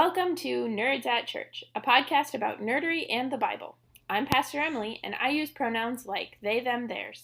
Welcome to Nerds at Church, a podcast about nerdery and the Bible. I'm Pastor Emily, and I use pronouns like they, them, theirs.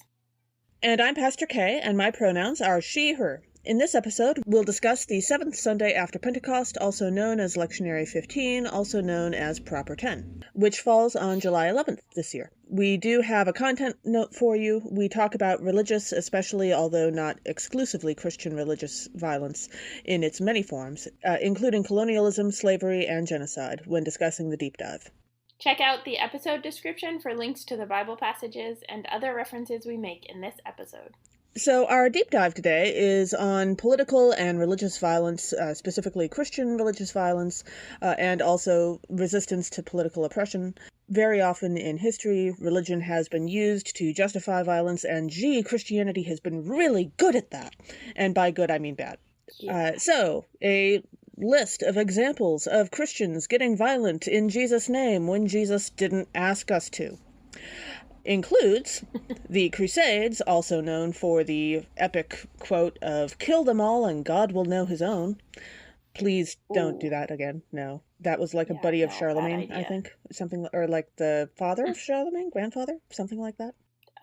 And I'm Pastor Kay, and my pronouns are she, her. In this episode, we'll discuss the seventh Sunday after Pentecost, also known as Lectionary 15, also known as Proper 10, which falls on July 11th this year. We do have a content note for you. We talk about religious, especially, although not exclusively Christian religious violence in its many forms, including colonialism, slavery, and genocide when discussing the deep dive. Check out the episode description for links to the Bible passages and other references we make in this episode. So our deep dive today is on political and religious violence, specifically Christian religious violence, and also resistance to political oppression. Very often in history, religion has been used to justify violence, and Christianity has been really good at that. And by good, I mean bad. Yeah. So, a list of examples of Christians getting violent in Jesus' name when Jesus didn't ask us to includes the Crusades, also known for the epic quote of "kill them all and God will know his own." Please don't do that again. No. That was like a buddy of Charlemagne, I think. Something, or like the father of Charlemagne, grandfather, something like that.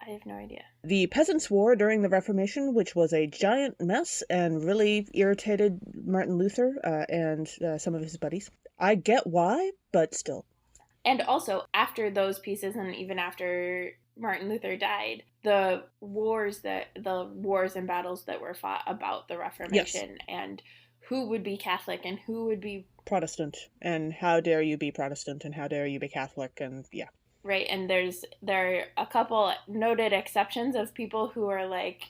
I have no idea. The Peasants' War during the Reformation, which was a giant mess and really irritated Martin Luther and some of his buddies. I get why, but still. And also, after those pieces, and even after Martin Luther died, the wars and battles that were fought about the Reformation, yes, and who would be Catholic and who would be Protestant, and how dare you be Protestant and how dare you be Catholic, and yeah. Right, and there are a couple noted exceptions of people who are like,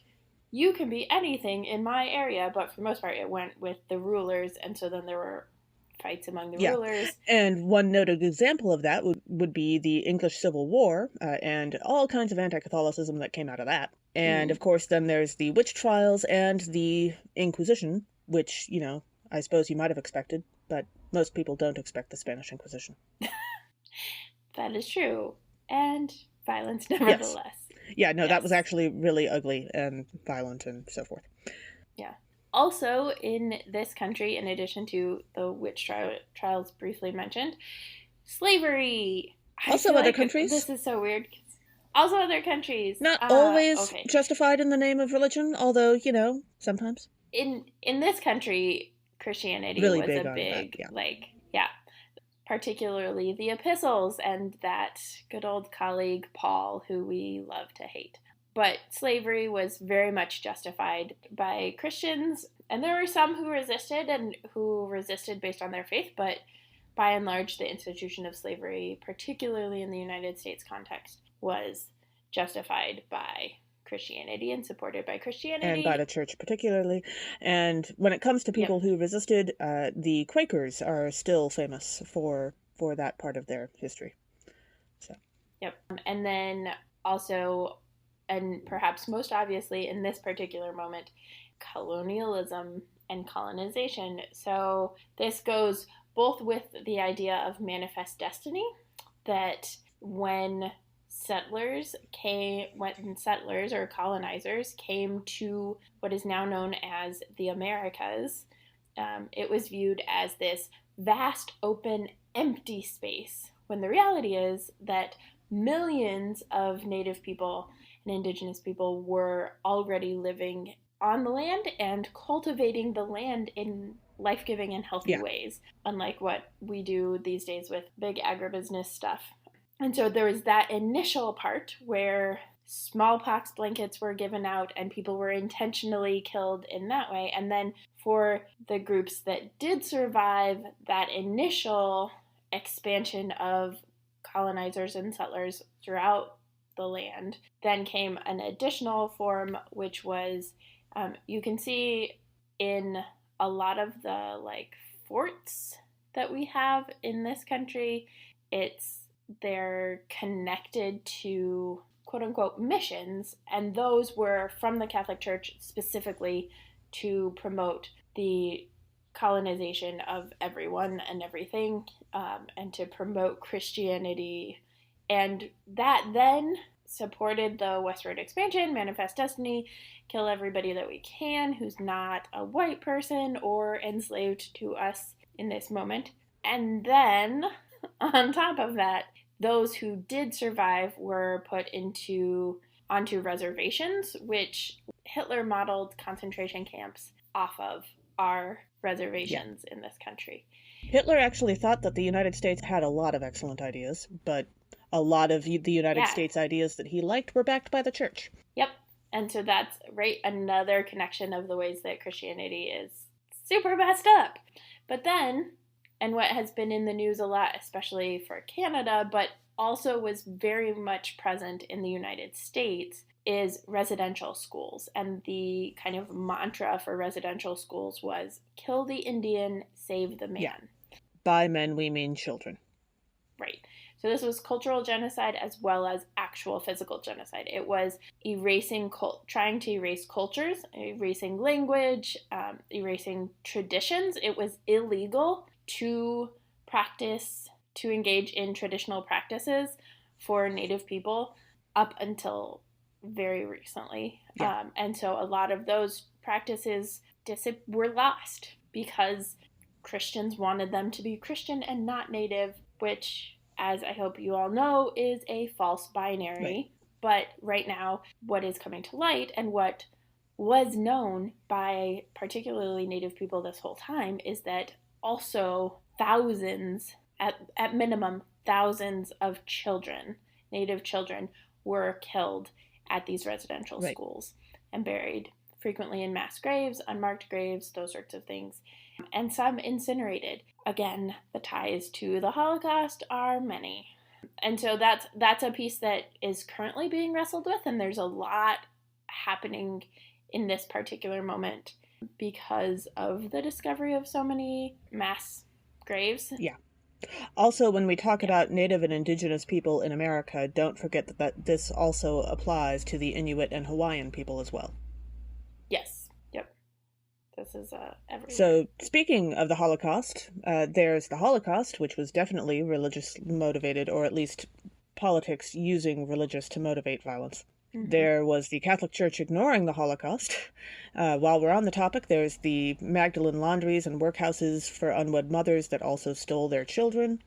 you can be anything in my area, but for the most part it went with the rulers, and so then there were fights among the rulers. And one noted example of that would be the English Civil War, and all kinds of anti-Catholicism that came out of that. And of course then there's the witch trials and the Inquisition, which, I suppose you might have expected, but most people don't expect the Spanish Inquisition. That is true. And violence, nevertheless. Yes. Yeah, no, yes. That was actually really ugly and violent and so forth. Yeah. Also, in this country, in addition to the witch trials briefly mentioned, slavery. Also other countries. This is so weird. Also other countries. Not always justified in the name of religion, although, sometimes. In this country, Christianity really was a big, particularly the epistles and that good old colleague Paul, who we love to hate. But slavery was very much justified by Christians, and there were some who resisted based on their faith, but by and large, the institution of slavery, particularly in the United States context, was justified by Christianity and supported by Christianity. And by the church particularly. And when it comes to people who resisted, the Quakers are still famous for that part of their history. So. Yep. And then also, and perhaps most obviously in this particular moment, colonialism and colonization. So this goes both with the idea of manifest destiny, that when settlers or colonizers came to what is now known as the Americas, it was viewed as this vast, open, empty space, when the reality is that millions of native people and indigenous people were already living on the land and cultivating the land in life-giving and healthy ways, unlike what we do these days with big agribusiness stuff. And so there was that initial part where smallpox blankets were given out and people were intentionally killed in that way. And then for the groups that did survive that initial expansion of colonizers and settlers throughout the land, then came an additional form, which was, you can see in a lot of the forts that we have in this country, they're connected to quote-unquote missions, and those were from the Catholic Church specifically to promote the colonization of everyone and everything, and to promote Christianity. And that then supported the westward expansion, manifest destiny, kill everybody that we can who's not a white person or enslaved to us in this moment. And then, on top of that, those who did survive were put onto reservations, which Hitler modeled concentration camps off of our reservations in this country. Hitler actually thought that the United States had a lot of excellent ideas, but a lot of the United States ideas that he liked were backed by the church. Yep. And so that's another connection of the ways that Christianity is super messed up. But then, and what has been in the news a lot, especially for Canada, but also was very much present in the United States, is residential schools. And the kind of mantra for residential schools was kill the Indian, save the man. Yeah. By men, we mean children. Right. So this was cultural genocide as well as actual physical genocide. It was trying to erase cultures, erasing language, erasing traditions. It was illegal to engage in traditional practices for Native people up until very recently. Yeah. And so a lot of those practices were lost because Christians wanted them to be Christian and not Native, which, as I hope you all know, is a false binary. Right. But right now, what is coming to light and what was known by particularly Native people this whole time is that also thousands, at minimum, thousands of children, Native children, were killed at these residential schools and buried, frequently in mass graves, unmarked graves, those sorts of things, and some incinerated. Again, the ties to the Holocaust are many. And so that's a piece that is currently being wrestled with, and there's a lot happening in this particular moment because of the discovery of so many mass graves. Yeah. Also, when we talk about Native and Indigenous people in America, don't forget that this also applies to the Inuit and Hawaiian people as well. Yes. Yep. This is everywhere. So, speaking of the Holocaust, there's the Holocaust, which was definitely religious motivated, or at least politics using religious to motivate violence. Mm-hmm. There was the Catholic Church ignoring the Holocaust. While we're on the topic, there's the Magdalene laundries and workhouses for unwed mothers that also stole their children.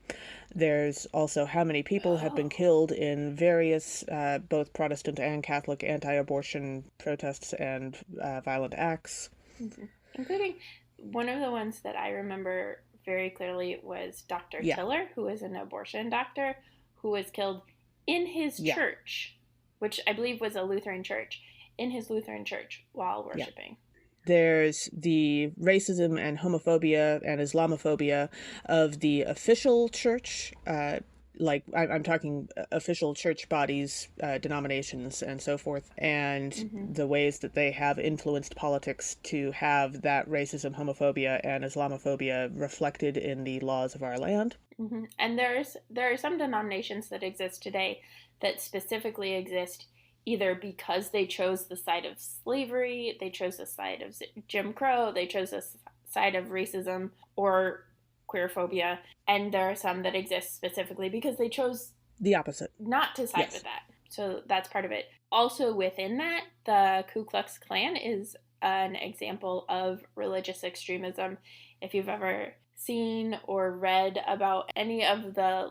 There's also how many people have been killed in various, both Protestant and Catholic, anti-abortion protests and violent acts. Mm-hmm. Including one of the ones that I remember very clearly was Dr. Tiller, who was an abortion doctor, who was killed in his church, which I believe was a Lutheran church, in his Lutheran church while worshiping. Yeah. There's the racism and homophobia and Islamophobia of the official church, I'm talking official church bodies, denominations, and so forth, and the ways that they have influenced politics to have that racism, homophobia, and Islamophobia reflected in the laws of our land. Mm-hmm. And there are some denominations that exist today that specifically exist either because they chose the side of slavery, they chose the side of Jim Crow, they chose the side of racism or queerphobia, and there are some that exist specifically because they chose the opposite, not to side with that. So that's part of it. Also within that, the Ku Klux Klan is an example of religious extremism. If you've ever seen or read about any of the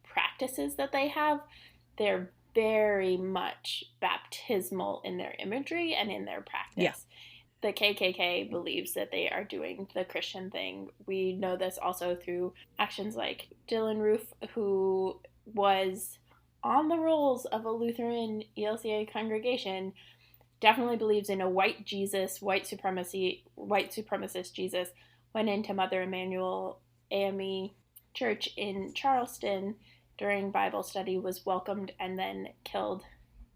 practices that they have, they're very much baptismal in their imagery and in their practice. Yeah. The KKK believes that they are doing the Christian thing. We know this also through actions like Dylan Roof, who was on the rolls of a Lutheran ELCA congregation, definitely believes in a white Jesus, white supremacist Jesus, went into Mother Emanuel AME Church in Charleston during Bible study, was welcomed, and then killed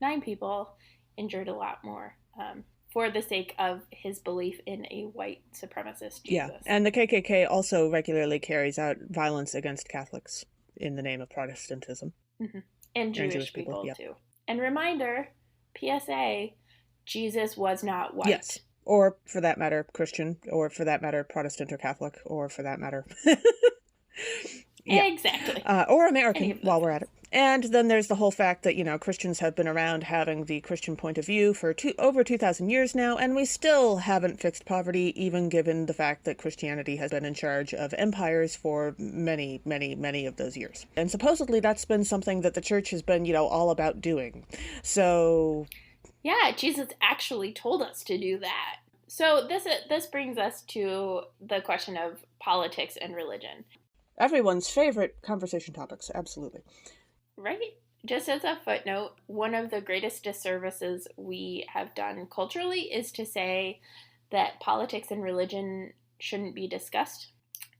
9 people, injured a lot more, for the sake of his belief in a white supremacist Jesus. Yeah, and the KKK also regularly carries out violence against Catholics in the name of Protestantism. Mm-hmm. And Jewish people too. And reminder, PSA, Jesus was not white. Yes, or for that matter, Christian, or for that matter, Protestant or Catholic, or for that matter... Yeah. Exactly. Or American, while we're at it. And then there's the whole fact that, Christians have been around having the Christian point of view for over 2,000 years now, and we still haven't fixed poverty, even given the fact that Christianity has been in charge of empires for many, many, many of those years. And supposedly that's been something that the church has been, all about doing. So... yeah, Jesus actually told us to do that. So this brings us to the question of politics and religion. Everyone's favorite conversation topics, absolutely. Right? Just as a footnote, one of the greatest disservices we have done culturally is to say that politics and religion shouldn't be discussed.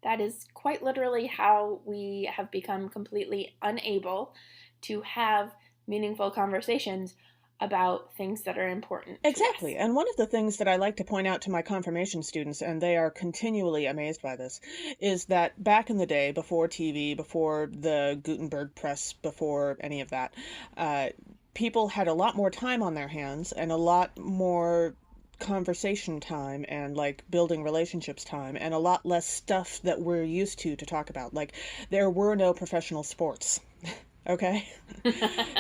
That is quite literally how we have become completely unable to have meaningful conversations about things that are important. Exactly. And one of the things that I like to point out to my confirmation students, and they are continually amazed by this, is that back in the day, before TV, before the Gutenberg press, before any of that, people had a lot more time on their hands and a lot more conversation time and building relationships time and a lot less stuff that we're used to talk about. There were no professional sports. Okay?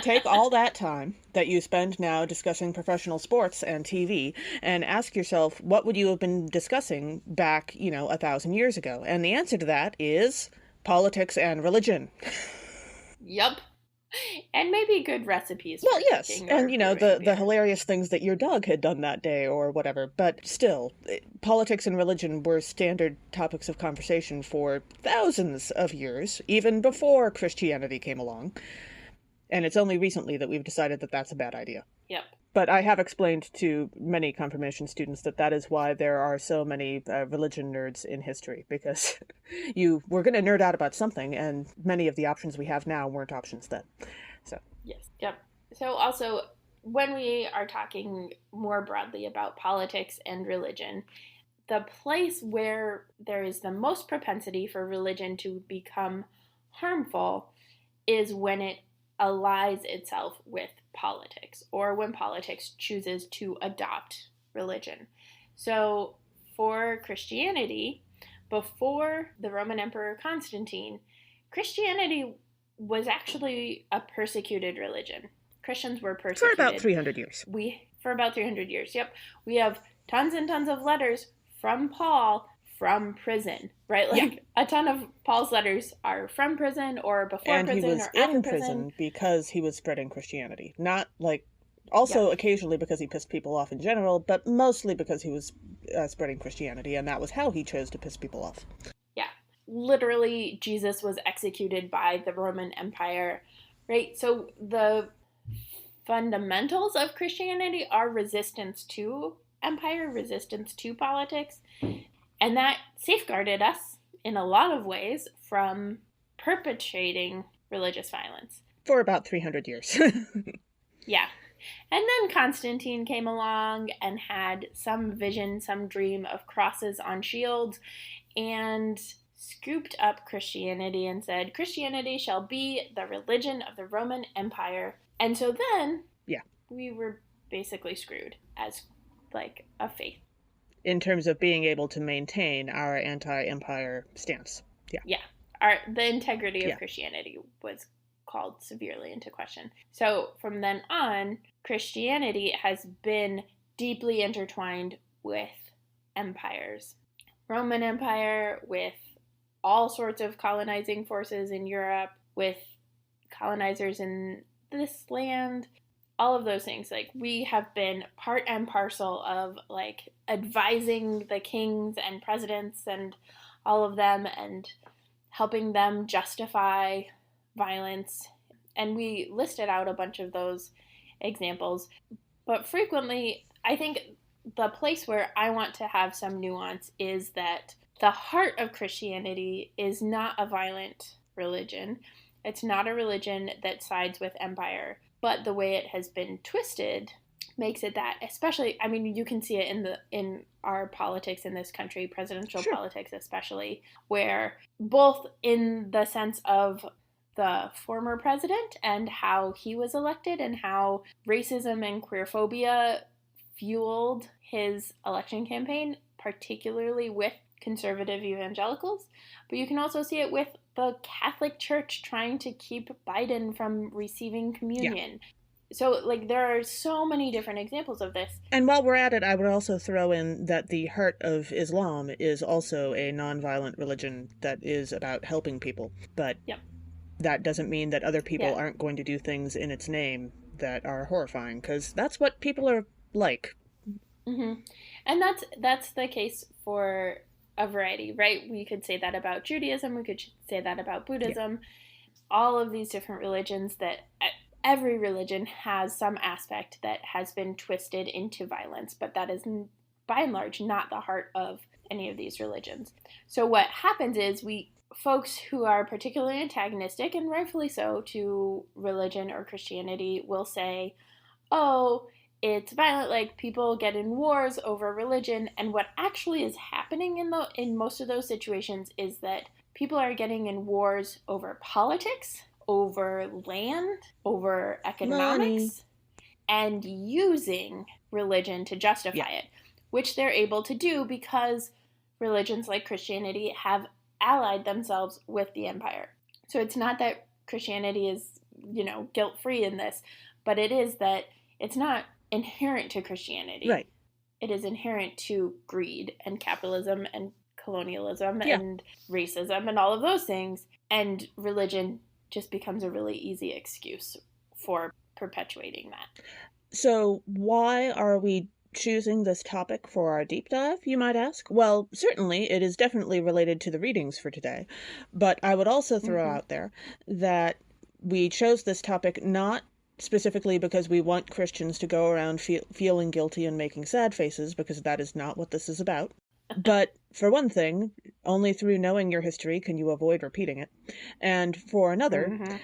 Take all that time that you spend now discussing professional sports and TV and ask yourself, what would you have been discussing back, 1,000 years ago? And the answer to that is politics and religion. Yup. And maybe good recipes. Well, yes. And, the hilarious things that your dog had done that day or whatever. But still, politics and religion were standard topics of conversation for thousands of years, even before Christianity came along. And it's only recently that we've decided that that's a bad idea. Yep. But I have explained to many confirmation students that is why there are so many religion nerds in history, because you were going to nerd out about something, and many of the options we have now weren't options then. So yes, yep. So also, when we are talking more broadly about politics and religion, the place where there is the most propensity for religion to become harmful is when it allies itself with politics, or when politics chooses to adopt religion. So for Christianity, before the Roman Emperor Constantine, Christianity was actually a persecuted religion. Christians were persecuted. For about 300 years. For about 300 years, yep. We have tons and tons of letters from Paul from prison, right? A ton of Paul's letters are from prison or before and prison or after prison. And he was in prison because he was spreading Christianity. Not also occasionally because he pissed people off in general, but mostly because he was spreading Christianity, and that was how he chose to piss people off. Yeah. Literally, Jesus was executed by the Roman Empire, right? So the fundamentals of Christianity are resistance to empire, resistance to politics, and that safeguarded us in a lot of ways from perpetrating religious violence. For about 300 years. Yeah. And then Constantine came along and had some vision, some dream of crosses on shields, and scooped up Christianity and said, Christianity shall be the religion of the Roman Empire. And so then we were basically screwed as a faith. In terms of being able to maintain our anti-empire stance. Yeah. The integrity of Christianity was called severely into question. So from then on, Christianity has been deeply intertwined with empires. Roman Empire, with all sorts of colonizing forces in Europe, with colonizers in this land, all of those things. We have been part and parcel of advising the kings and presidents and all of them and helping them justify violence. And we listed out a bunch of those examples. But frequently, I think the place where I want to have some nuance is that the heart of Christianity is not a violent religion. It's not a religion that sides with empire. But the way it has been twisted makes it that, especially, I mean, you can see it in our politics in this country, presidential politics especially, where both in the sense of the former president and how he was elected and how racism and queerphobia fueled his election campaign, particularly with conservative evangelicals, but you can also see it with the Catholic Church trying to keep Biden from receiving communion. So, like, there are so many different examples of this. And while we're at it, I would also throw in that the heart of Islam is also a nonviolent religion that is about helping people. But that doesn't mean that other people aren't going to do things in its name that are horrifying, because that's what people are like. Mm-hmm. And that's the case for a variety, right? We could say that about Judaism. We could say that about Buddhism. All of these different religions, that every religion has some aspect that has been twisted into violence, but that is by and large not the heart of any of these religions. So what happens is folks who are particularly antagonistic, and rightfully so, to religion or Christianity will say, oh, it's violent, like people get in wars over religion. And what actually is happening in most of those situations is that people are getting in wars over politics, over land, over economics, and using religion to justify it, which they're able to do because religions like Christianity have allied themselves with the empire. So it's not that Christianity is, guilt-free in this, but it is that it's not inherent to Christianity. Right. It is inherent to greed and capitalism and colonialism and racism and all of those things. And religion just becomes a really easy excuse for perpetuating that. So why are we choosing this topic for our deep dive, you might ask? Well, certainly it is definitely related to the readings for today, but I would also throw out there that we chose this topic not specifically because we want Christians to go around feeling guilty and making sad faces, because that is not what this is about. But for one thing, only through knowing your history can you avoid repeating it. And for another,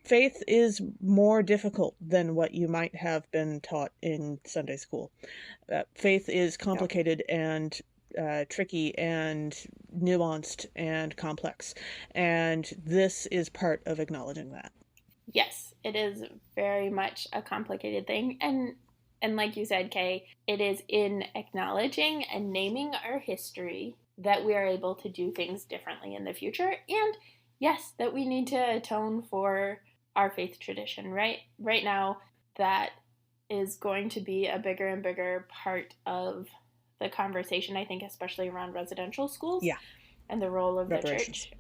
faith is more difficult than what you might have been taught in Sunday school. Faith is complicated and tricky and nuanced and complex. And this is part of acknowledging that. Yes, it is very much a complicated thing. And like you said, Kay, it is in acknowledging and naming our history that we are able to do things differently in the future. And yes, that we need to atone for our faith tradition, right? Right now, that is going to be a bigger and bigger part of the conversation, I think, especially around residential schools and the role of the church.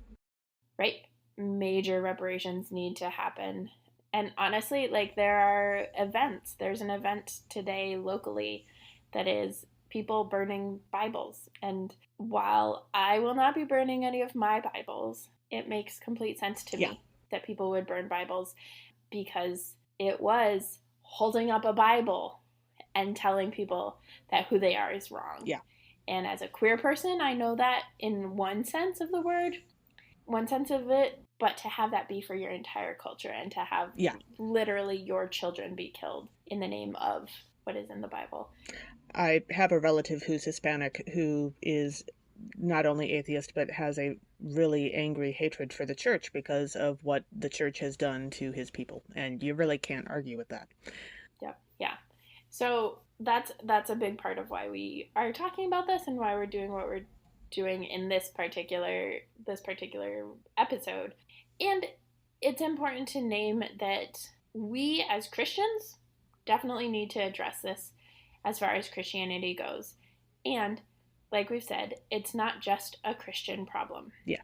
Right? Major reparations need to happen. And honestly, like, there are events. There's an event today locally that is people burning Bibles. And while I will not be burning any of my Bibles, it makes complete sense to me that people would burn Bibles, because it was holding up a Bible and telling people that who they are is wrong. Yeah. And as a queer person, I know that in one sense of the word, one sense of it, but to have that be for your entire culture and to have literally your children be killed in the name of what is in the Bible. I have a relative who's Hispanic who is not only atheist, but has a really angry hatred for the church because of what the church has done to his people. And you really can't argue with that. Yeah. So that's a big part of why we are talking about this and why we're doing what we're doing in this particular episode. And it's important to name that we as Christians definitely need to address this as far as Christianity goes. And like we've said, it's not just a Christian problem. Yeah.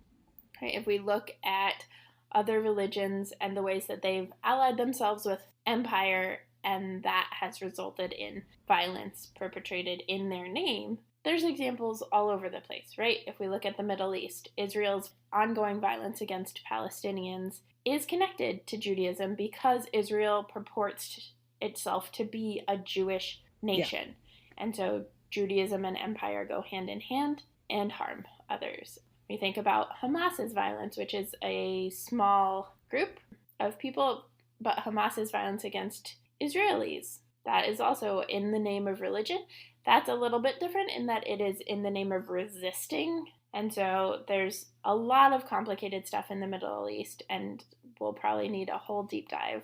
Right? If we look at other religions and the ways that they've allied themselves with empire, and that has resulted in violence perpetrated in their name, there's examples all over the place, right? If we look at the Middle East, Israel's ongoing violence against Palestinians is connected to Judaism because Israel purports itself to be a Jewish nation. And so Judaism and empire go hand in hand and harm others. We think about Hamas's violence, which is a small group of people, but Hamas's violence against Israelis, that is also in the name of religion. That's a little bit different in that it is in the name of resisting. And so there's a lot of complicated stuff in the Middle East, and we'll probably need a whole deep dive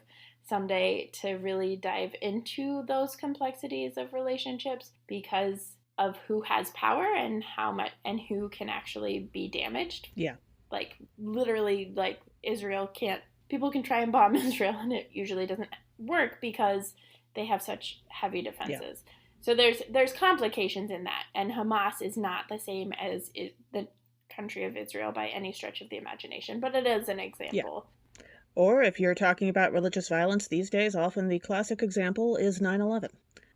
someday to really dive into those complexities of relationships, because of who has power and how much and who can actually be damaged. Yeah. Like literally, like Israel can't. People can try and bomb Israel, and it usually doesn't work because they have such heavy defenses. Yeah. So there's complications in that, and Hamas is not the same as the country of Israel by any stretch of the imagination, but it is an example. Yeah. Or if you're talking about religious violence these days, often the classic example is 9/11,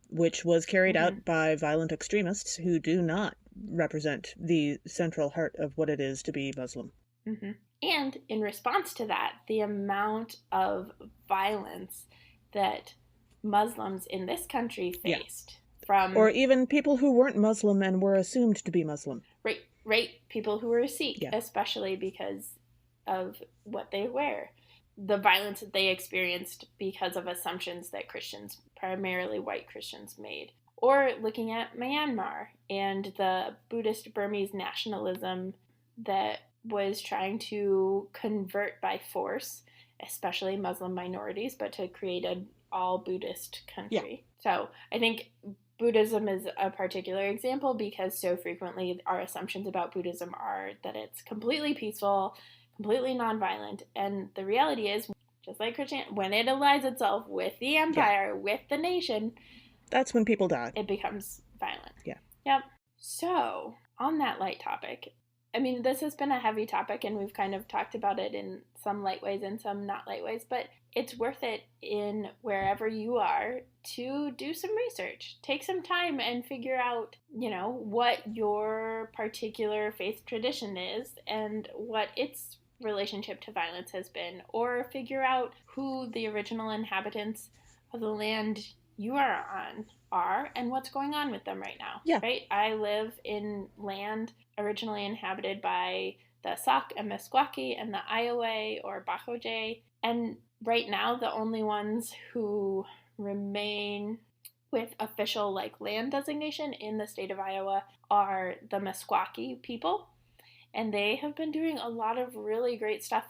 which was carried out by violent extremists who do not represent the central heart of what it is to be Muslim. Mm-hmm. And in response to that, the amount of violence that Muslims in this country faced from... Or even people who weren't Muslim and were assumed to be Muslim. Right. People who were Sikh, especially because of what they wear. The violence that they experienced because of assumptions that Christians, primarily white Christians, made. Or looking at Myanmar and the Buddhist Burmese nationalism that was trying to convert by force, especially Muslim minorities, but to create an all Buddhist country. Yeah. So I think Buddhism is a particular example because so frequently our assumptions about Buddhism are that it's completely peaceful, completely nonviolent, and the reality is, just like Christianity, when it aligns itself with the empire, with the nation, that's when people die. It becomes violent. Yeah. Yep. So, on that light topic, I mean, this has been a heavy topic, and we've kind of talked about it in some light ways and some not light ways, but it's worth it in wherever you are to do some research. Take some time and figure out, what your particular faith tradition is and what its relationship to violence has been, or figure out who the original inhabitants of the land you are on are and what's going on with them right now. Yeah. Right? I live in land originally inhabited by the Sauk and Meskwaki and the Iowa or Bakoje. And right now, the only ones who remain with official land designation in the state of Iowa are the Meskwaki people. And they have been doing a lot of really great stuff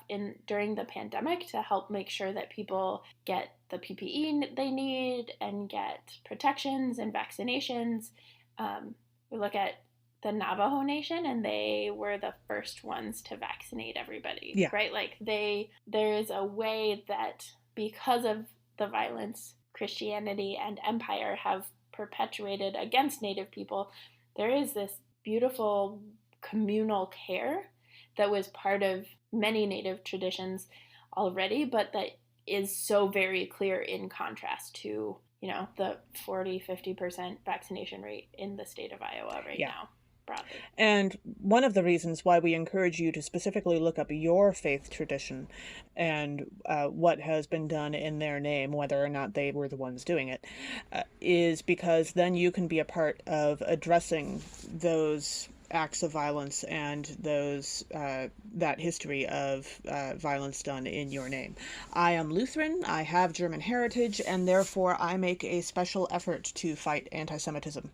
during the pandemic to help make sure that people get the PPE they need and get protections and vaccinations. We look at the Navajo Nation, and they were the first ones to vaccinate everybody, right? There is a way that because of the violence Christianity and empire have perpetuated against Native people, there is this beautiful communal care that was part of many Native traditions already, but that is so very clear in contrast to, the 40-50% vaccination rate in the state of Iowa right now, broadly. And one of the reasons why we encourage you to specifically look up your faith tradition and what has been done in their name, whether or not they were the ones doing it, is because then you can be a part of addressing those acts of violence and those that history of violence done in your name. I am Lutheran, I have German heritage, and therefore I make a special effort to fight anti-Semitism,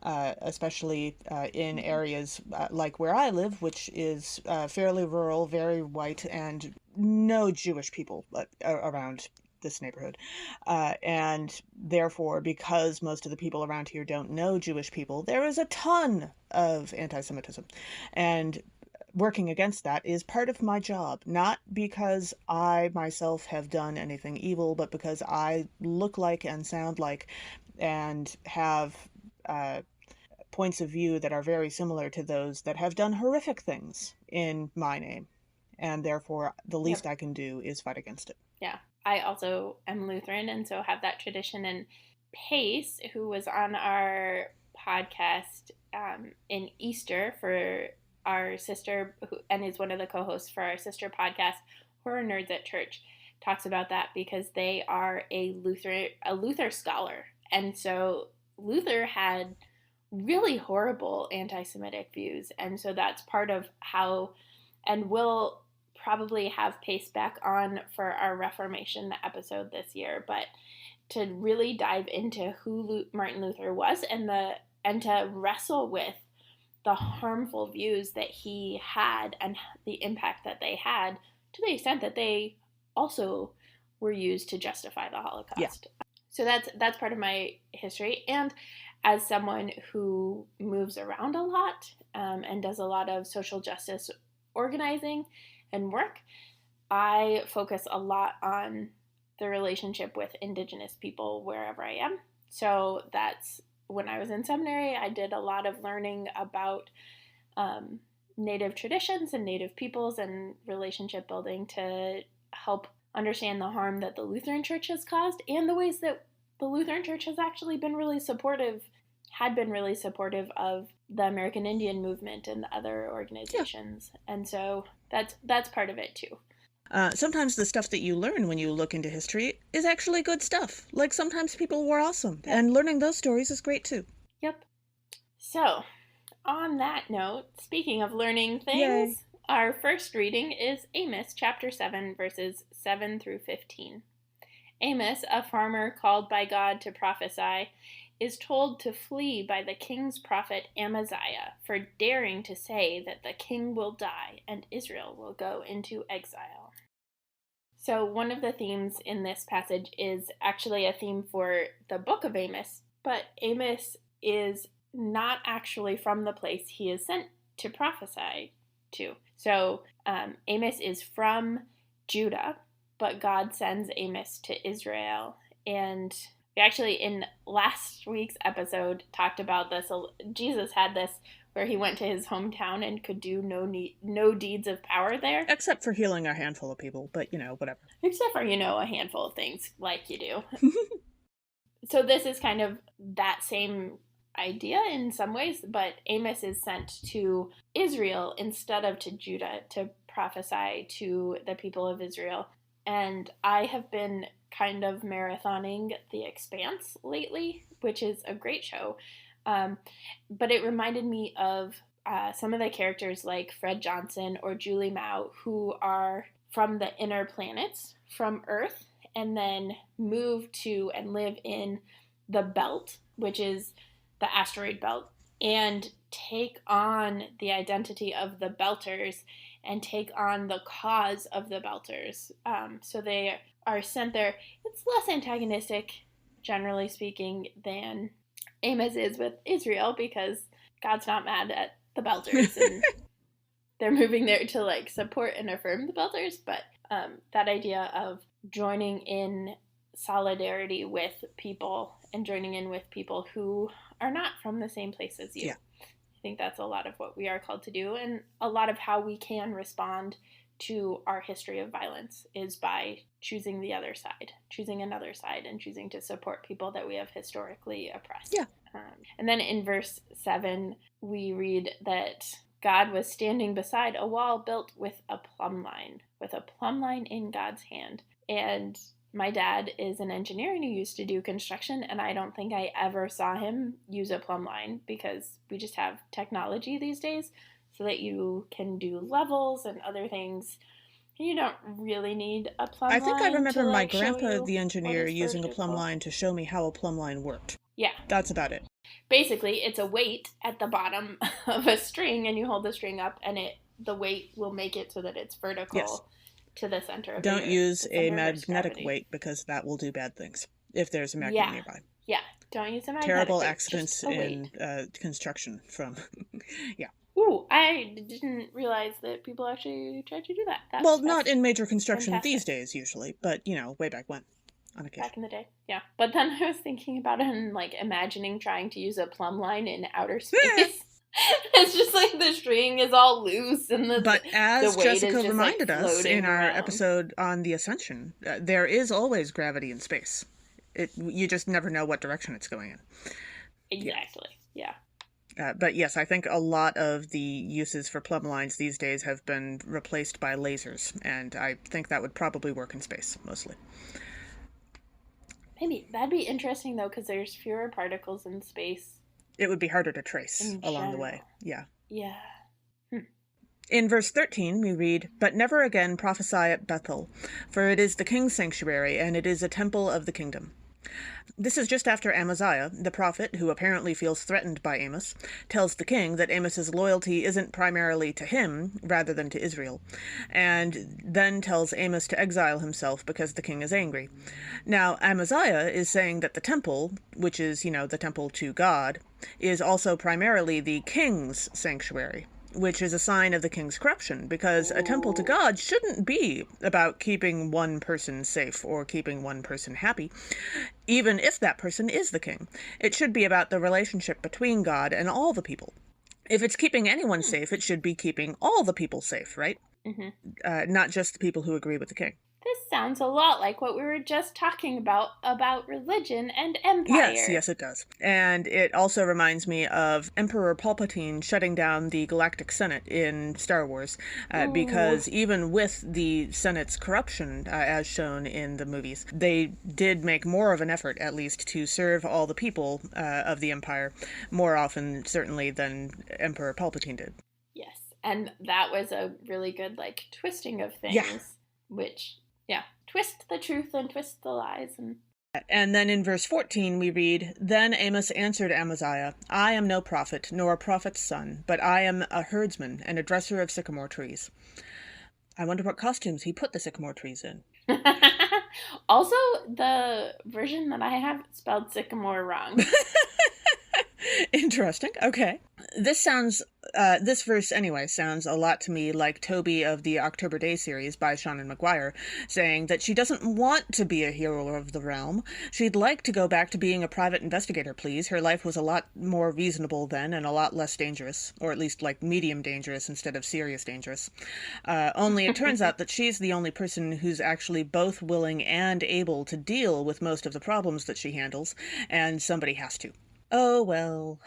especially in areas like where I live, which is fairly rural, very white, and no Jewish people around this neighborhood. And therefore, because most of the people around here don't know Jewish people, there is a ton of anti-Semitism. And working against that is part of my job, not because I myself have done anything evil, but because I look like and sound like and have points of view that are very similar to those that have done horrific things in my name. And therefore, the least I can do is fight against it. Yeah. I also am Lutheran and so have that tradition. And Pace, who was on our podcast in Easter for our sister, and is one of the co-hosts for our sister podcast, Horror Nerds at Church, talks about that because they are a Luther scholar. And so Luther had really horrible anti-Semitic views. And so that's part of how, and we'll probably have Pace back on for our Reformation episode this year, but to really dive into who Martin Luther was and to wrestle with the harmful views that he had and the impact that they had, to the extent that they also were used to justify the Holocaust. Yeah. So that's part of my history. And as someone who moves around a lot and does a lot of social justice organizing and work, I focus a lot on the relationship with Indigenous people wherever I am. So that's when I was in seminary, I did a lot of learning about Native traditions and Native peoples and relationship building to help understand the harm that the Lutheran Church has caused and the ways that the Lutheran Church has actually been really supportive, had been really supportive of the American Indian movement and other organizations. Yeah. And so that's part of it too. Sometimes the stuff that you learn when you look into history is actually good stuff. Like sometimes people were awesome, and learning those stories is great too. Yep. So, on that note, speaking of learning things, Yay. Our first reading is Amos chapter 7, verses 7 through 15. Amos, a farmer called by God to prophesy, is told to flee by the king's prophet Amaziah for daring to say that the king will die and Israel will go into exile. So one of the themes in this passage is actually a theme for the book of Amos, but Amos is not actually from the place he is sent to prophesy to. So Amos is from Judah, but God sends Amos to Israel. And we actually, in last week's episode, talked about this. Jesus had this where he went to his hometown and could do no deeds of power there. Except for healing a handful of people, but, whatever. Except for, a handful of things, like you do. So this is kind of that same idea in some ways, but Amos is sent to Israel instead of to Judah to prophesy to the people of Israel. And I have been kind of marathoning The Expanse lately, which is a great show. But it reminded me of some of the characters like Fred Johnson or Julie Mao, who are from the inner planets, from Earth, and then move to and live in the belt, which is the asteroid belt, and take on the identity of the Belters and take on the cause of the Belters. So they are sent there. It's less antagonistic, generally speaking, than Amos is with Israel, because God's not mad at the Belters, and they're moving there to support and affirm the Belters. But that idea of joining in solidarity with people and joining in with people who are not from the same place as you. Yeah. I think that's a lot of what we are called to do, and a lot of how we can respond to our history of violence is by choosing the other side, choosing another side, and choosing to support people that we have historically oppressed. Yeah. And then in verse 7, we read that God was standing beside a wall built with a plumb line in God's hand. And my dad is an engineer and he used to do construction, and I don't think I ever saw him use a plumb line, because we just have technology these days so that you can do levels and other things. You don't really need a plumb line. I think I remember my grandpa, the engineer, using a plumb line to show me how a plumb line worked. Yeah. That's about it. Basically, it's a weight at the bottom of a string, and you hold the string up, and the weight will make it so that it's vertical. Yes. To the center of Don't use a magnetic weight, because that will do bad things if there's a magnet nearby. Yeah, don't use a magnetic Terrible weight. Accidents in construction from, yeah. Ooh, I didn't realize that people actually tried to do that. That's not in major construction these days, usually, but, way back when. On occasion. Back in the day, yeah. But then I was thinking about it and, imagining trying to use a plumb line in outer space. It's just the string is all loose, and but as the weight Jessica is just, reminded us in our around. Episode on the Ascension, there is always gravity in space. You just never know what direction it's going in. Exactly. Yeah. But yes, I think a lot of the uses for plumb lines these days have been replaced by lasers, and I think that would probably work in space mostly. Maybe that'd be interesting though, because there's fewer particles in space. It would be harder to trace along the way. Yeah. Yeah. In verse 13, we read, "But never again prophesy at Bethel, for it is the king's sanctuary, and it is a temple of the kingdom. This is just after Amaziah, the prophet, who apparently feels threatened by Amos, tells the king that Amos's loyalty isn't primarily to him, rather than to Israel, and then tells Amos to exile himself because the king is angry. Now, Amaziah is saying that the temple, which is, the temple to God, is also primarily the king's sanctuary, which is a sign of the king's corruption, because a temple to God shouldn't be about keeping one person safe or keeping one person happy, even if that person is the king. It should be about the relationship between God and all the people. If it's keeping anyone safe, it should be keeping all the people safe, right? Mm-hmm. Not just the people who agree with the king. This sounds a lot like what we were just talking about religion and empire. Yes, it does. And it also reminds me of Emperor Palpatine shutting down the Galactic Senate in Star Wars, because even with the Senate's corruption, as shown in the movies, they did make more of an effort, at least, to serve all the people of the Empire, more often, certainly, than Emperor Palpatine did. Yes, and that was a really good, twisting of things, which... Yeah, twist the truth and twist the lies. And then in verse 14 we read, Then Amos answered Amaziah, I am no prophet, nor a prophet's son, but I am a herdsman and a dresser of sycamore trees. I wonder what costumes he put the sycamore trees in. Also, the version that I have spelled sycamore wrong. Interesting. Okay. This verse anyway sounds a lot to me like Toby of the October Day series by Seanan McGuire, saying that she doesn't want to be a hero of the realm. She'd like to go back to being a private investigator, please. Her life was a lot more reasonable then and a lot less dangerous, or at least medium dangerous instead of serious dangerous. Only it turns out that she's the only person who's actually both willing and able to deal with most of the problems that she handles, and somebody has to. Oh, well.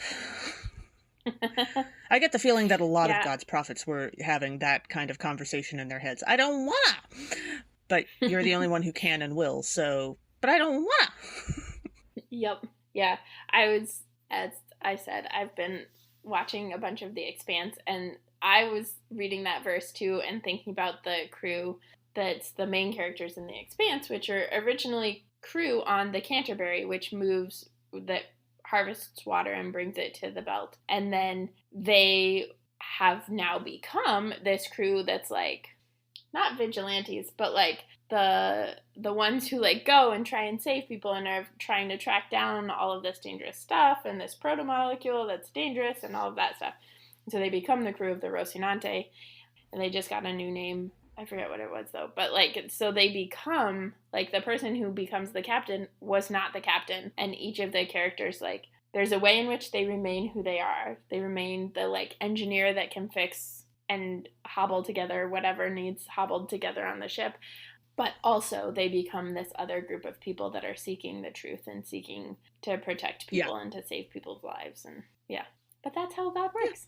I get the feeling that a lot of God's prophets were having that kind of conversation in their heads. I don't wanna! But you're the only one who can and will, so... But I don't wanna! Yep. Yeah. As I said, I've been watching a bunch of The Expanse, and I was reading that verse too and thinking about the crew that's the main characters in The Expanse, which are originally crew on the Canterbury, which harvests water and brings it to the belt. And then they have now become this crew that's not vigilantes, but the ones who go and try and save people and are trying to track down all of this dangerous stuff and this proto-molecule that's dangerous and all of that stuff. So they become the crew of the Rocinante, and they just got a new name. I forget what it was though, but so they become the person who becomes the captain was not the captain, and each of the characters there's a way in which they remain who they are. They remain the engineer that can fix and hobble together whatever needs hobbled together on the ship, but also they become this other group of people that are seeking the truth and seeking to protect people and to save people's lives, and but that's how God works.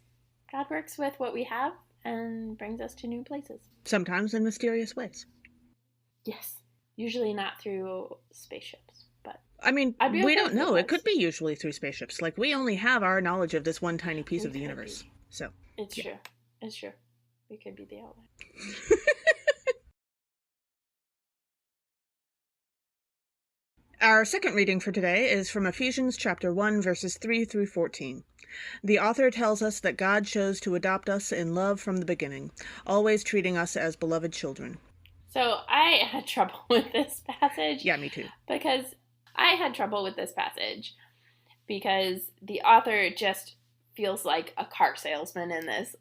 God works with what we have and brings us to new places. Sometimes in mysterious ways. Yes. Usually not through spaceships, but... I mean, we don't know. It could be usually through spaceships. We only have our knowledge of this one tiny piece of the universe. So. It's true. It's true. We could be the outlier. Our second reading for today is from Ephesians chapter 1, verses 3 through 14. The author tells us that God chose to adopt us in love from the beginning, always treating us as beloved children. So I had trouble with this passage. Yeah, me too. Because the author just feels like a car salesman in this.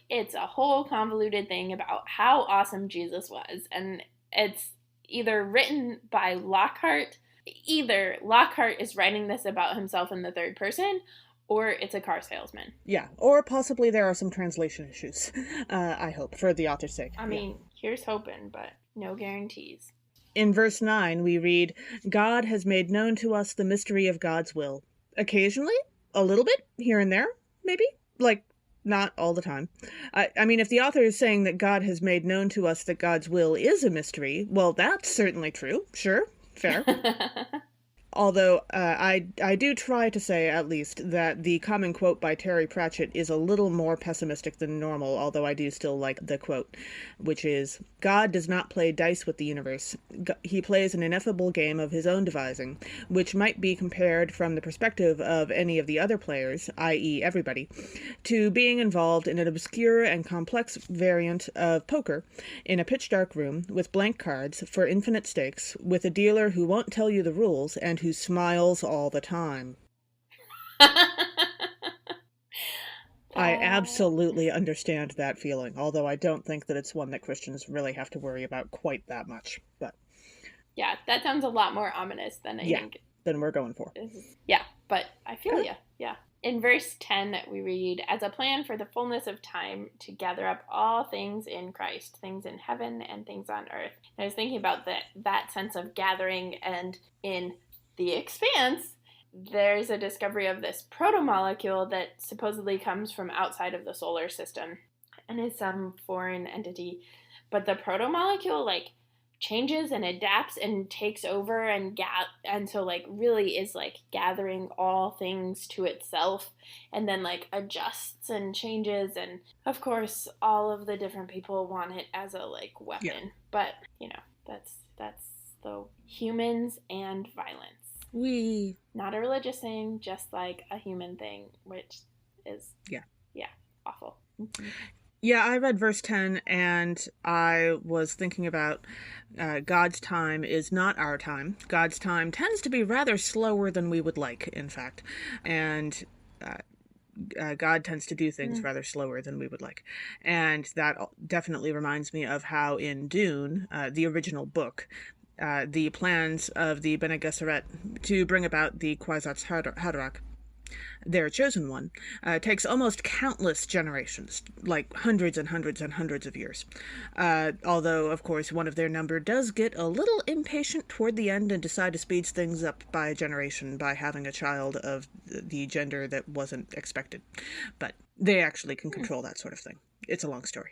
It's a whole convoluted thing about how awesome Jesus was. And it's either written by Lockhart, either Lockhart is writing this about himself in the third person, or it's a car salesman. Yeah, or possibly there are some translation issues, I hope, for the author's sake. I mean, here's hoping, but no guarantees. In verse 9, we read, God has made known to us the mystery of God's will. Occasionally, a little bit, here and there, maybe, not all the time. I mean, if the author is saying that God has made known to us that God's will is a mystery, well, that's certainly true. Sure, fair. Although I do try to say, at least, that the common quote by Terry Pratchett is a little more pessimistic than normal, although I do still like the quote, which is, "God does not play dice with the universe. He plays an ineffable game of his own devising, which might be compared from the perspective of any of the other players, i.e. everybody, to being involved in an obscure and complex variant of poker in a pitch-dark room with blank cards for infinite stakes, with a dealer who won't tell you the rules and who smiles all the time." I absolutely understand that feeling, although I don't think that it's one that Christians really have to worry about quite that much. But yeah, that sounds a lot more ominous than I think. Than we're going for. Yeah, but I feel you. Yeah. In verse 10, we read, "As a plan for the fullness of time to gather up all things in Christ, things in heaven and things on earth." And I was thinking about that sense of gathering, and in The Expanse, there's a discovery of this proto-molecule that supposedly comes from outside of the solar system and is some foreign entity. But the proto-molecule, like, changes and adapts and takes over and so like really is like gathering all things to itself, and then like adjusts and changes, and of course all of the different people want it as a like weapon. Yeah. But you know, that's the humans and violence. Not a religious thing, just like a human thing, which is awful. Mm-hmm. Yeah, I read verse 10 and I was thinking about God's time is not our time. God's time tends to be rather slower than we would like, in fact. And God tends to do things rather slower than we would like. And that definitely reminds me of how in Dune, the original book, the plans of the Bene Gesserit to bring about the Kwisatz Haderach, their chosen one, takes almost countless generations, like hundreds and hundreds and hundreds of years. Although, of course, one of their number does get a little impatient toward the end and decide to speed things up by a generation by having a child of the gender that wasn't expected. But they actually can control that sort of thing. It's a long story.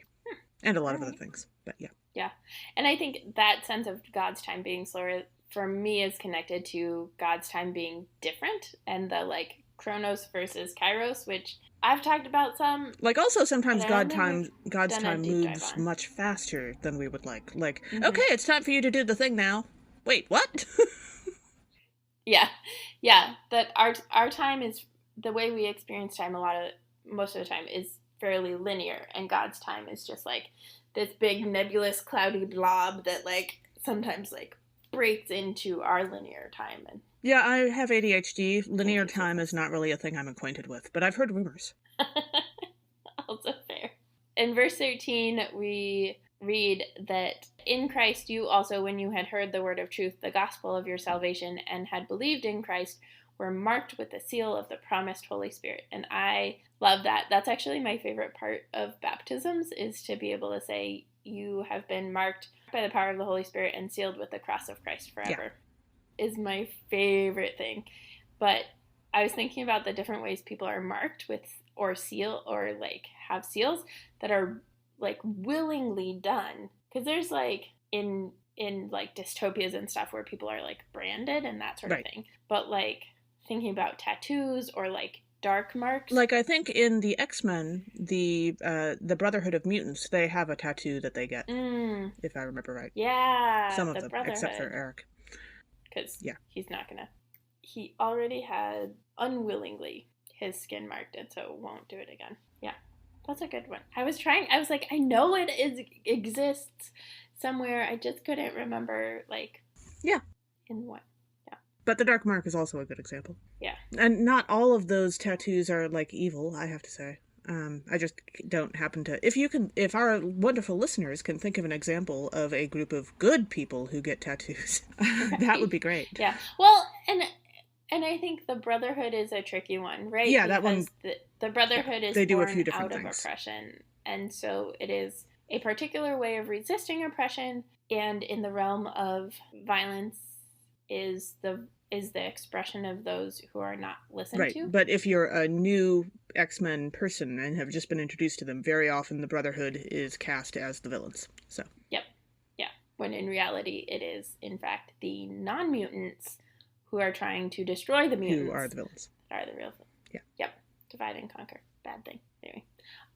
And a lot of other things. But yeah. Yeah. And I think that sense of God's time being slower, for me, is connected to God's time being different, and the like Chronos versus Kairos, which I've talked about some. Like, also sometimes God's time moves much faster than we would like. Like, okay, it's time for you to do the thing now. Wait, what? Yeah. That our time is, the way we experience time most of the time is fairly linear, and God's time is just like this big nebulous cloudy blob that like sometimes like breaks into our linear time. And yeah, I have ADHD. Linear time is not really a thing I'm acquainted with, but I've heard rumors. Also fair. In verse 13, we read that in Christ you also, when you had heard the word of truth, the gospel of your salvation, and had believed in Christ, were marked with the seal of the promised Holy Spirit. And I love that. That's actually my favorite part of baptisms, is to be able to say you have been marked by the power of the Holy Spirit and sealed with the cross of Christ forever. Yeah. Is my favorite thing. But I was thinking about the different ways people are marked with, or seal, or like have seals that are like willingly done. Because there's like in like dystopias and stuff where people are like branded and that sort of thing. But like thinking about tattoos or like dark marks. Like, I think in the X-Men, the Brotherhood of Mutants, they have a tattoo that they get, if I remember right. Yeah, some of them, except for Eric. Because he's not gonna. He already had unwillingly his skin marked, and so won't do it again. Yeah, that's a good one. I was like, I know it exists somewhere. I just couldn't remember, like, in what. But the dark mark is also a good example. Yeah. And not all of those tattoos are, like, evil, I have to say. I just don't happen to... If our wonderful listeners can think of an example of a group of good people who get tattoos, that would be great. Yeah. Well, and I think the Brotherhood is a tricky one, right? Yeah, because that one... The Brotherhood is they do born a few different out things. of oppression. And so it is a particular way of resisting oppression, and in the realm of violence is the expression of those who are not listened to. But if you're a new X-Men person and have just been introduced to them, very often the Brotherhood is cast as the villains. So. Yep. Yeah. When in reality it is, in fact, the non-mutants who are trying to destroy the mutants. Who are the villains. Are the real villains. Yeah. Yep. Divide and conquer. Bad thing. Anyway.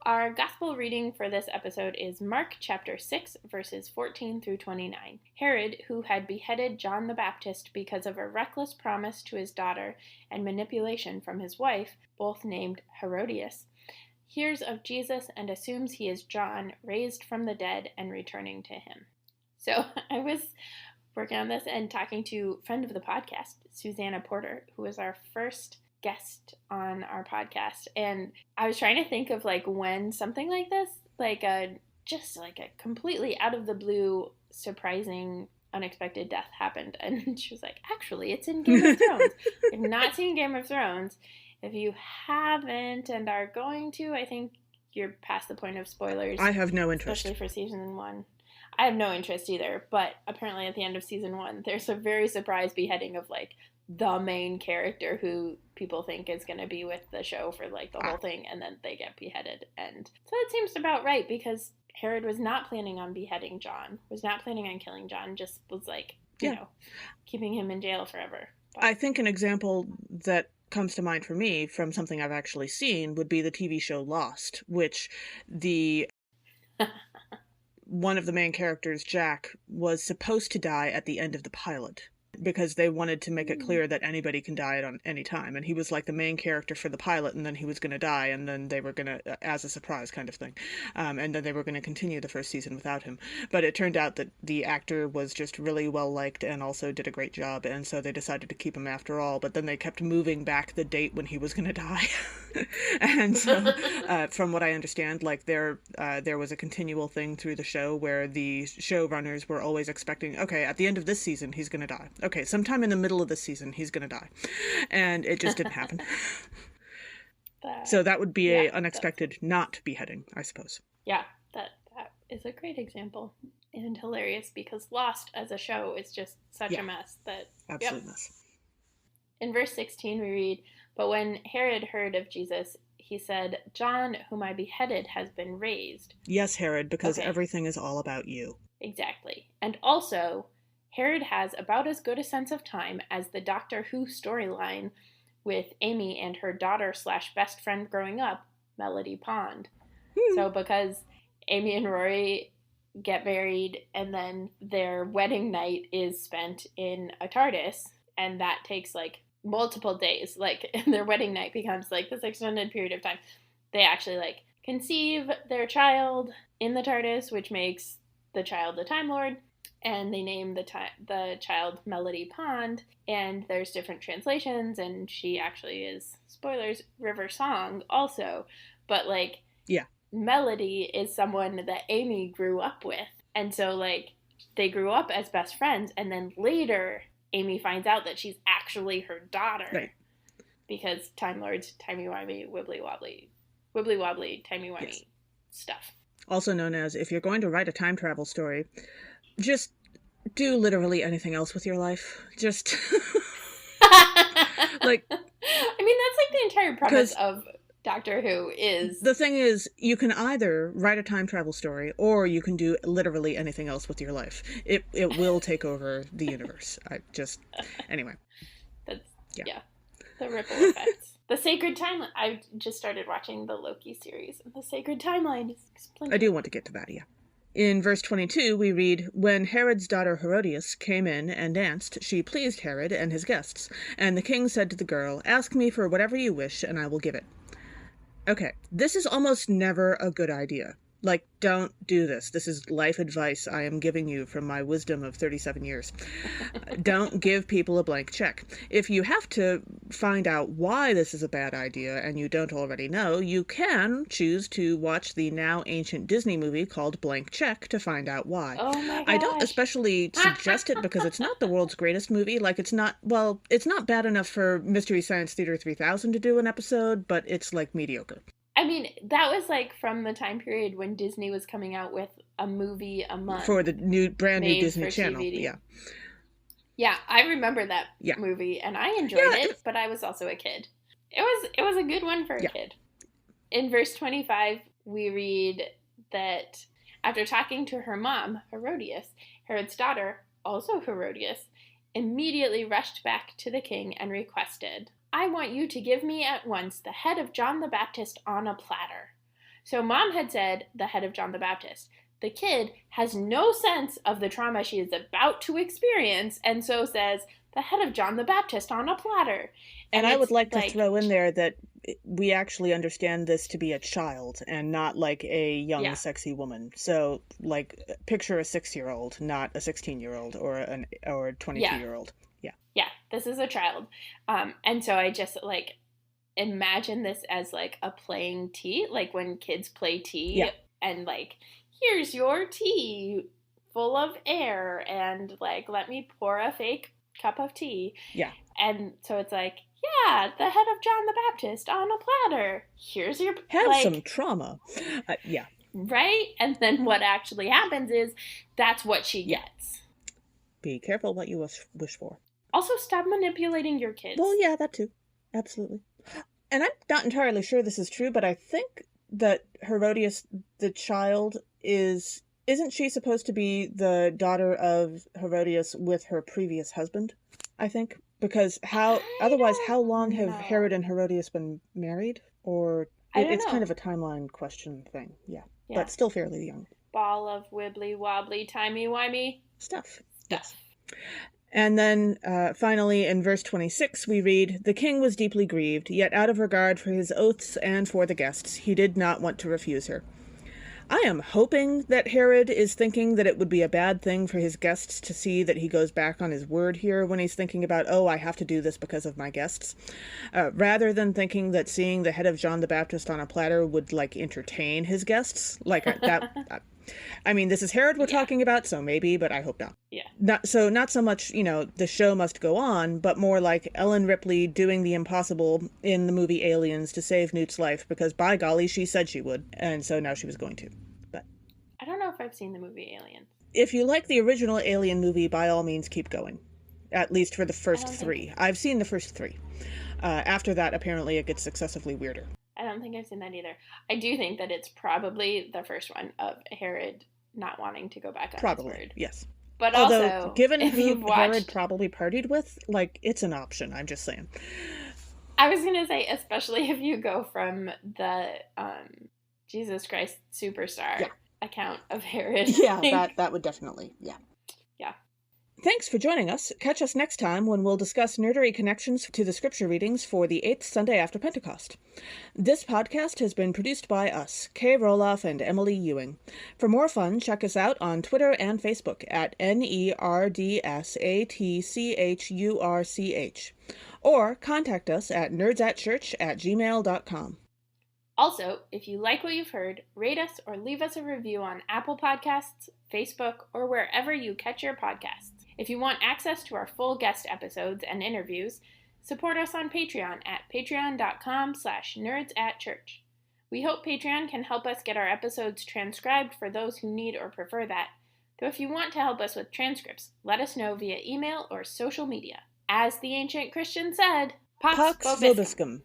Our gospel reading for this episode is Mark chapter 6, verses 14 through 29. Herod, who had beheaded John the Baptist because of a reckless promise to his daughter and manipulation from his wife, both named Herodias, hears of Jesus and assumes he is John, raised from the dead and returning to him. So I was working on this and talking to a friend of the podcast, Susanna Porter, who was our first guest on our podcast, and I was trying to think of like when something like this, like a completely out of the blue, surprising, unexpected death happened, and she was like, actually, it's in Game of Thrones. I've not seen Game of Thrones. If you haven't and are going to, I think you're past the point of spoilers. I have no interest, especially for season 1. I have no interest either, but apparently at the end of season 1, there's a very surprise beheading of like the main character who people think is going to be with the show for like the whole thing, and then they get beheaded. And so it seems about right, because Herod was not planning on beheading John, was not planning on killing John, just was like, you know, keeping him in jail forever. But I think an example that comes to mind for me from something I've actually seen would be the TV show Lost, which the one of the main characters, Jack, was supposed to die at the end of the pilot, because they wanted to make it clear that anybody can die at any time. And he was like the main character for the pilot, and then he was going to die, and then they were going to, as a surprise kind of thing. And then they were going to continue the first season without him. But it turned out that the actor was just really well liked and also did a great job, and so they decided to keep him after all. But then they kept moving back the date when he was going to die. And so, from what I understand, like there was a continual thing through the show where the showrunners were always expecting, okay, at the end of this season, he's going to die. Okay, sometime in the middle of the season, he's going to die. And it just didn't happen. So that would be a unexpected not beheading, I suppose. Yeah, that is a great example. And hilarious, because Lost as a show is just such a mess. Absolute mess. In verse 16 we read, "But when Herod heard of Jesus, he said, 'John, whom I beheaded, has been raised.'" Yes, Herod, because everything is all about you. Exactly. And also, Herod has about as good a sense of time as the Doctor Who storyline with Amy and her daughter/best friend growing up, Melody Pond. So because Amy and Rory get married, and then their wedding night is spent in a TARDIS, and that takes like multiple days, like their wedding night becomes like this extended period of time. They actually like conceive their child in the TARDIS, which makes the child the Time Lord. And they name the child Melody Pond, and there's different translations, and she actually is, spoilers, River Song also. But, like, Melody is someone that Amy grew up with. And so, like, they grew up as best friends, and then later Amy finds out that she's actually her daughter. Right. Because Time Lords, timey-wimey, wibbly-wobbly, timey-wimey stuff. Also known as, if you're going to write a time travel story, just do literally anything else with your life. Just like, I mean, that's like the entire premise of Doctor Who is. The thing is, you can either write a time travel story, or you can do literally anything else with your life. It will take over the universe. Anyway. That's the ripple effects. The Sacred Timeline. I just started watching the Loki series, and the Sacred Timeline is splendid. I do want to get to that, In verse 22, we read, "When Herod's daughter Herodias came in and danced, she pleased Herod and his guests. And the king said to the girl, 'Ask me for whatever you wish, and I will give it.'" Okay, this is almost never a good idea. Like, don't do this. This is life advice I am giving you from my wisdom of 37 years. Don't give people a blank check. If you have to find out why this is a bad idea and you don't already know, you can choose to watch the now ancient Disney movie called Blank Check to find out why. Oh my gosh. I don't especially suggest it because it's not the world's greatest movie. Like, it's not bad enough for Mystery Science Theater 3000 to do an episode, but it's like mediocre. I mean, that was like from the time period when Disney was coming out with a movie a month. For the brand new Disney Channel. TVD. Yeah. Yeah, I remember that movie, and I enjoyed it, but I was also a kid. It was a good one for a kid. In verse 25, we read that after talking to her mom, Herodias, Herod's daughter, also Herodias, immediately rushed back to the king and requested, "I want you to give me at once the head of John the Baptist on a platter." So Mom had said the head of John the Baptist. The kid has no sense of the trauma she is about to experience, and so says, "The head of John the Baptist on a platter." And I would like to throw in there that we actually understand this to be a child and not like a young, sexy woman. So, like, picture a 6-year-old, not a 16-year-old or a 22-year-old. Yeah, this is a child. And so I just, like, imagine this as, like, a playing tea, like when kids play tea and, like, here's your tea full of air and, like, let me pour a fake cup of tea. Yeah. And so it's like, yeah, the head of John the Baptist on a platter. Here's your... Have some trauma. Yeah. Right? And then what actually happens is that's what she gets. Be careful what you wish for. Also, stop manipulating your kids. Well, yeah, that too. Absolutely. And I'm not entirely sure this is true, but I think that Herodias, the child, isn't she supposed to be the daughter of Herodias with her previous husband? I think. Because how long have Herod and Herodias been married? Or it's kind of a timeline question thing. Yeah. But still fairly young. Ball of wibbly wobbly timey wimey stuff. Yes. And then finally in verse 26 we read, "The king was deeply grieved, yet out of regard for his oaths and for the guests, he did not want to refuse her." I am hoping that Herod is thinking that it would be a bad thing for his guests to see that he goes back on his word here when he's thinking about, oh, I have to do this because of my guests, rather than thinking that seeing the head of John the Baptist on a platter would, like, entertain his guests. Like, that... I mean, this is Herod we're talking about, so maybe, but I hope not. Yeah. Not so much, the show must go on, but more like Ellen Ripley doing the impossible in the movie Aliens to save Newt's life, because by golly, she said she would, and so now she was going to. But I don't know if I've seen the movie Aliens. If you like the original Alien movie, by all means, keep going. At least for the first 3. I've seen the first 3. After that, apparently, it gets excessively weirder. I don't think I've seen that either. I do think that it's probably the first one of Herod not wanting to go back on his word. Yes. But although, also, given who Herod probably partied with, like, it's an option. I'm just saying. I was going to say, especially if you go from the Jesus Christ Superstar account of Herod. Yeah, that would definitely, yeah. Thanks for joining us. Catch us next time when we'll discuss nerdery connections to the scripture readings for the 8th Sunday after Pentecost. This podcast has been produced by us, Kay Rohloff and Emily Ewing. For more fun, check us out on Twitter and Facebook at NERDSATCHURCH, or contact us at nerdsatchurch@gmail.com. Also, if you like what you've heard, rate us or leave us a review on Apple Podcasts, Facebook, or wherever you catch your podcasts. If you want access to our full guest episodes and interviews, support us on Patreon at patreon.com/nerdsatchurch. We hope Patreon can help us get our episodes transcribed for those who need or prefer that. Though if you want to help us with transcripts, let us know via email or social media. As the ancient Christian said, Pax Vobiscum.